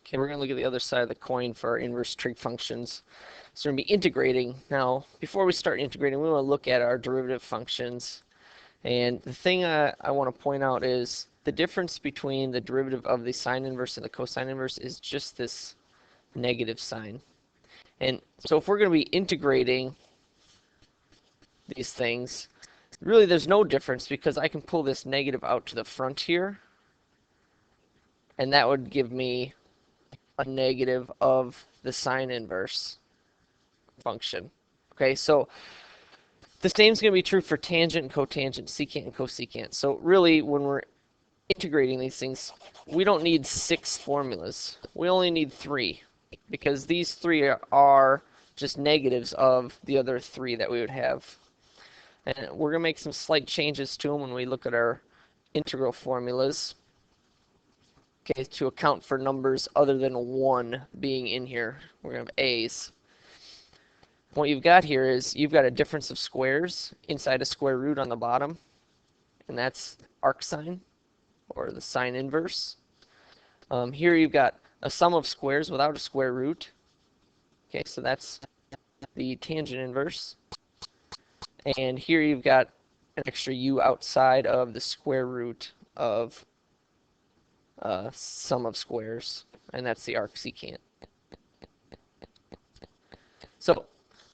Okay, we're going to look at the other side of the coin for our inverse trig functions. So we're going to be integrating. Now, before we start integrating, we want to look at our derivative functions. And the thing I want to point out is the difference between the derivative of the sine inverse and the cosine inverse is just this negative sign. And so if we're going to be integrating these things, really there's no difference because I can pull this negative out to the front here, and that would give me a negative of the sine inverse function. Okay, so the same is going to be true for tangent and cotangent, secant and cosecant. So really, when we're integrating these things, we don't need 6 formulas. We only need 3, because these 3 are just negatives of the other 3 that we would have. And we're going to make some slight changes to them when we look at our integral formulas. Okay, to account for numbers other than 1 being in here. We're going to have a's. What you've got here is you've got a difference of squares inside a square root on the bottom, and that's arcsine, or the sine inverse. Here you've got a sum of squares without a square root. Okay, so that's the tangent inverse. And here you've got an extra u outside of the square root of sum of squares, and that's the arcsecant. So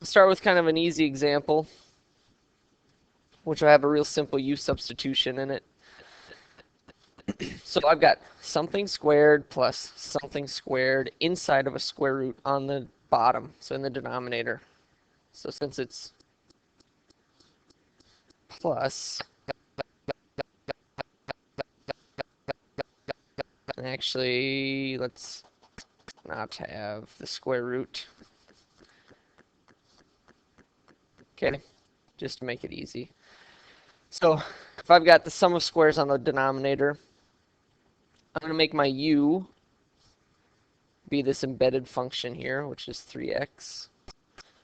let's start with kind of an easy example, which will have a real simple u substitution in it. So I've got something squared plus something squared inside of a square root on the bottom, so in the denominator. So since it's plus, and actually let's not have the square root. Okay, just to make it easy. So if I've got the sum of squares on the denominator, I'm going to make my u be this embedded function here, which is 3x.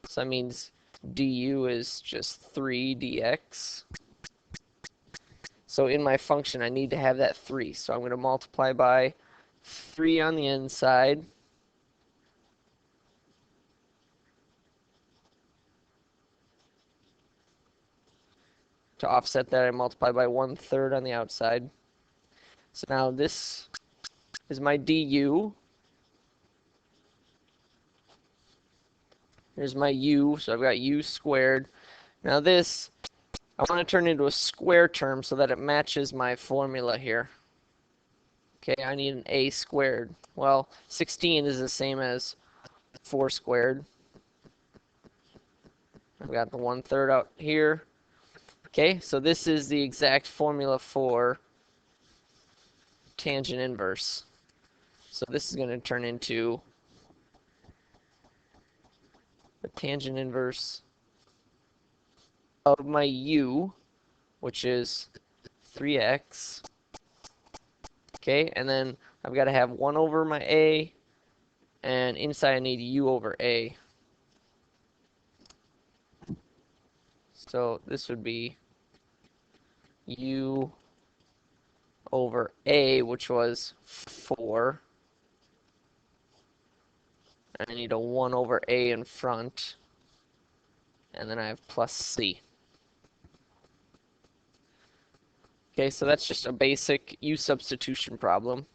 So that means du is just 3 dx. So in my function, I need to have that 3. So I'm going to multiply by 3 on the inside. To offset that, I multiply by 1/3 on the outside. So now this is my du. Here's my u, so I've got u squared. Now this, I want to turn into a square term so that it matches my formula here. Okay, I need an a squared. Well, 16 is the same as 4 squared. I've got the 1/3 out here. Okay, so this is the exact formula for tangent inverse. So this is going to turn into the tangent inverse of my u, which is 3x. Okay, and then I've got to have 1 over my a, and inside I need u over a. So this would be u over a, which was 4. I need a 1 over a in front, and then I have plus c. Okay, so that's just a basic u substitution problem.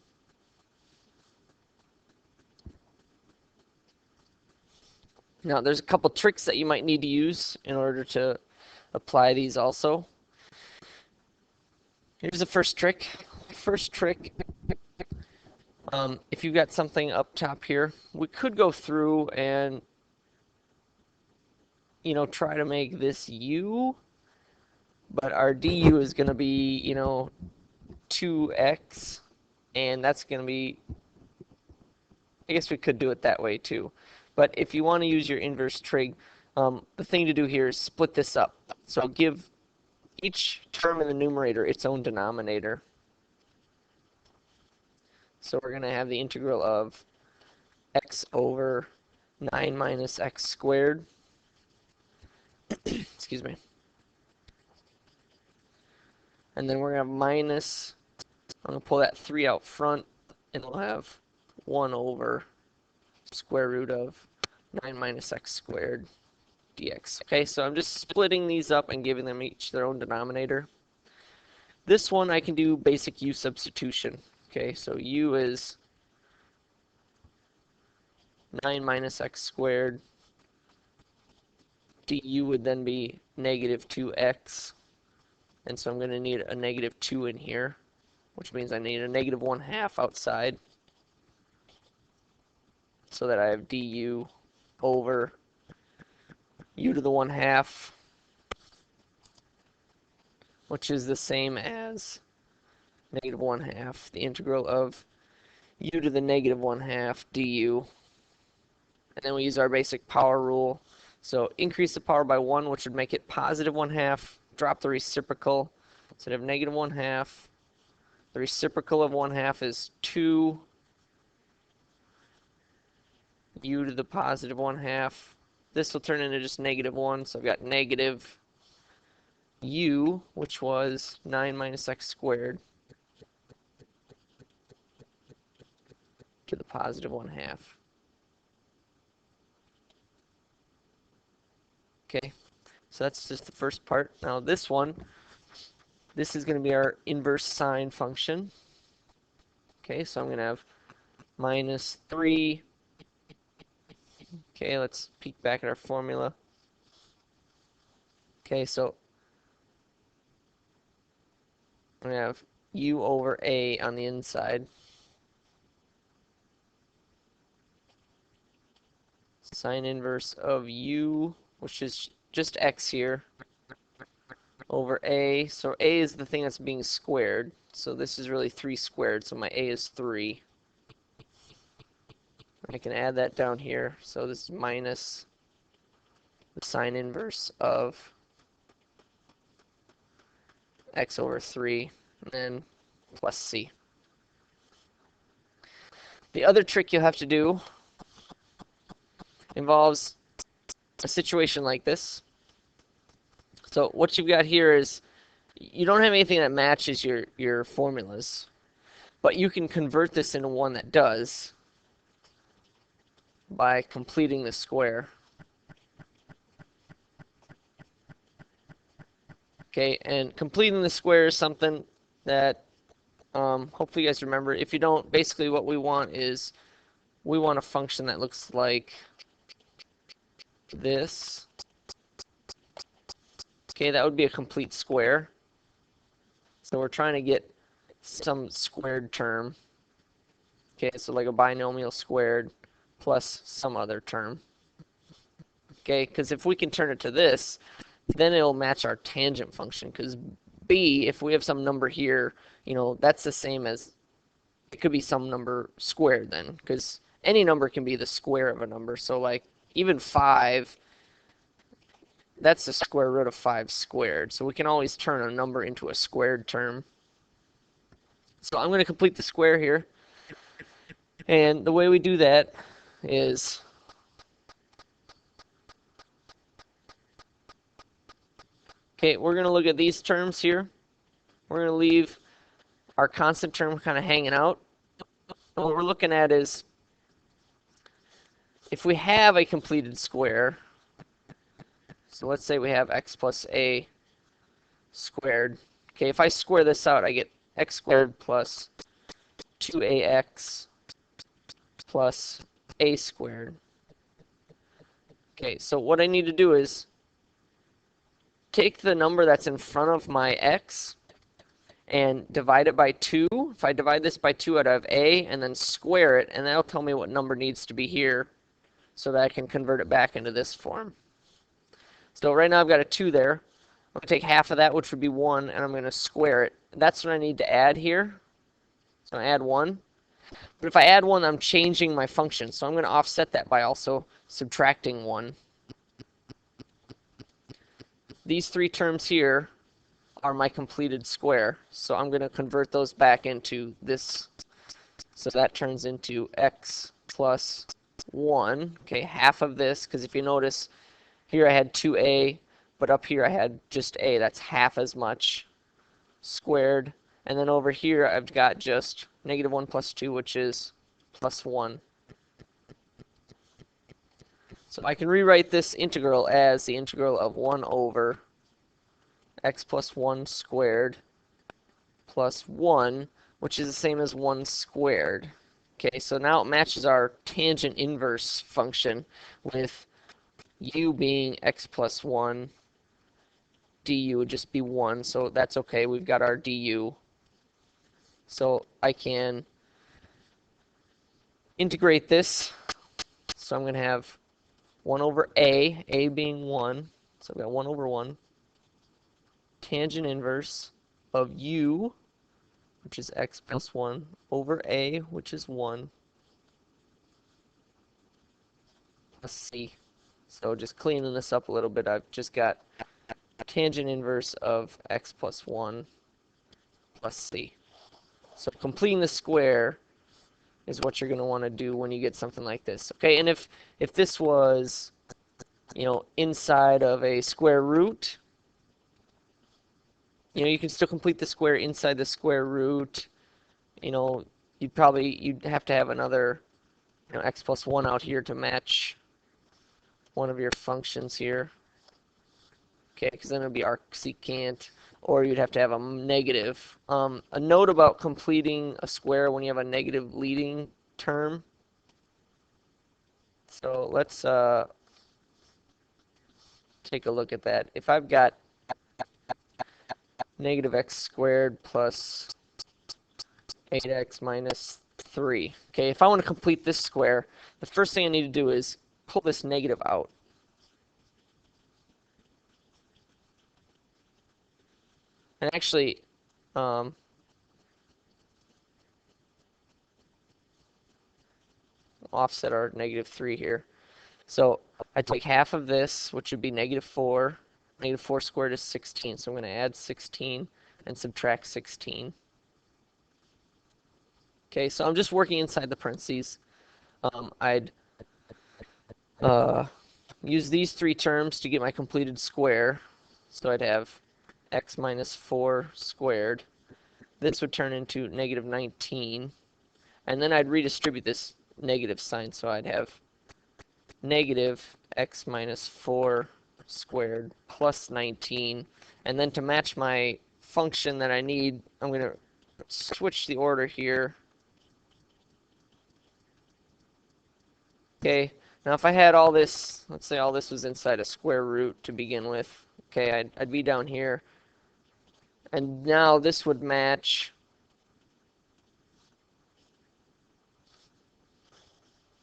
Now, there's a couple tricks that you might need to use in order to apply these also. Here's the first trick. First trick, if you've got something up top here, we could go through and, try to make this u, but our du is going to be, 2x, and that's going to be, I guess we could do it that way too. But if you want to use your inverse trig, the thing to do here is split this up. So give each term in the numerator its own denominator. So we're going to have the integral of x over 9 minus x squared. Excuse me. And then we're going to have minus, I'm going to pull that 3 out front, and we'll have 1 over square root of 9 minus x squared dx. Okay, so I'm just splitting these up and giving them each their own denominator. This one I can do basic u substitution. Okay, so u is 9 minus x squared. Du would then be negative 2x. And so I'm going to need a negative 2 in here, which means I need a negative 1/2 outside. So that I have du over u to the 1/2, which is the same as negative 1/2, the integral of u to the negative 1/2 du. And then we use our basic power rule. So increase the power by 1, which would make it positive 1/2. Drop the reciprocal. Instead of negative 1/2, the reciprocal of 1/2 is 2 u to the positive 1/2. This will turn into just negative 1, so I've got negative u, which was 9 minus x squared, to the positive 1/2. Okay, so that's just the first part. Now this one, this is going to be our inverse sine function. Okay, so I'm going to have minus 3. Okay, let's peek back at our formula. Okay, so I'm going to have u over a on the inside. Sine inverse of u, which is just x here, over a. So a is the thing that's being squared. So this is really 3 squared, so my a is 3. I can add that down here. So this is minus the sine inverse of x over 3, and then plus c. The other trick you'll have to do involves a situation like this. So what you've got here is you don't have anything that matches your formulas, but you can convert this into one that does by completing the square. Okay, and completing the square is something that hopefully you guys remember. If you don't, basically what we want is we want a function that looks like this. Okay, that would be a complete square. So we're trying to get some squared term. Okay, so like a binomial squared plus some other term. Okay, because if we can turn it to this, then it'll match our tangent function. Because b, if we have some number here, you know, that's the same as, it could be some number squared then. Because any number can be the square of a number. So like even 5, that's the square root of 5 squared. So we can always turn a number into a squared term. So I'm going to complete the square here. And the way we do that is okay, we're going to look at these terms here. We're going to leave our constant term kind of hanging out. And what we're looking at is if we have a completed square, so let's say we have x plus a squared. Okay, if I square this out, I get x squared plus 2ax plus a squared. Okay, so what I need to do is take the number that's in front of my x and divide it by 2. If I divide this by 2, I'd have a, and then square it, and that'll tell me what number needs to be here so that I can convert it back into this form. So right now I've got a 2 there. I'm going to take half of that, which would be 1, and I'm going to square it. That's what I need to add here. So I add 1. But if I add 1, I'm changing my function. So I'm going to offset that by also subtracting 1. These 3 terms here are my completed square. So I'm going to convert those back into this. So that turns into x plus 1. Okay, half of this, because if you notice, here I had 2a, but up here I had just a. That's half as much squared. And then over here I've got just negative 1 plus 2, which is plus 1. So I can rewrite this integral as the integral of 1 over x plus 1 squared plus 1, which is the same as 1 squared. Okay, so now it matches our tangent inverse function with u being x plus 1, du would just be 1, so that's okay. We've got our du. So I can integrate this. So I'm going to have 1 over a being 1. So I've got 1 over 1. Tangent inverse of u, which is x plus 1, over a, which is 1, plus c. So just cleaning this up a little bit, I've just got tangent inverse of x plus 1 plus c. So completing the square is what you're going to want to do when you get something like this. Okay, and if this was, inside of a square root, you can still complete the square inside the square root. You'd have to have another, x plus 1 out here to match one of your functions here. Okay, because then it would be arcsecant, or you'd have to have a negative. A note about completing a square when you have a negative leading term. So let's take a look at that. If I've got negative x squared plus 8x minus 3. Okay, if I want to complete this square, the first thing I need to do is pull this negative out. And actually, offset our negative 3 here. So I take half of this, which would be negative 4. Negative 4 squared is 16, so I'm going to add 16 and subtract 16. Okay, so I'm just working inside the parentheses. I'd use these three terms to get my completed square. So I'd have x minus 4 squared. This would turn into negative 19. And then I'd redistribute this negative sign. So I'd have negative x minus 4 squared plus 19. And then to match my function that I need, I'm going to switch the order here. Okay, now if I had all this, let's say all this was inside a square root to begin with. Okay, I'd be down here. And now this would match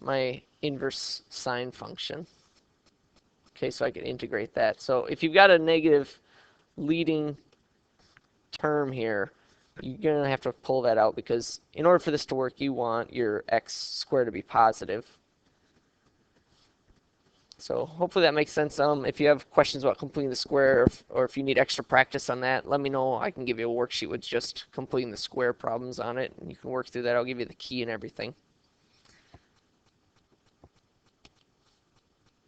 my inverse sine function. Okay, so I can integrate that. So if you've got a negative leading term here, you're going to have to pull that out because in order for this to work, you want your x squared to be positive. So hopefully that makes sense. If you have questions about completing the square or if you need extra practice on that, let me know. I can give you a worksheet with just completing the square problems on it, and you can work through that. I'll give you the key and everything.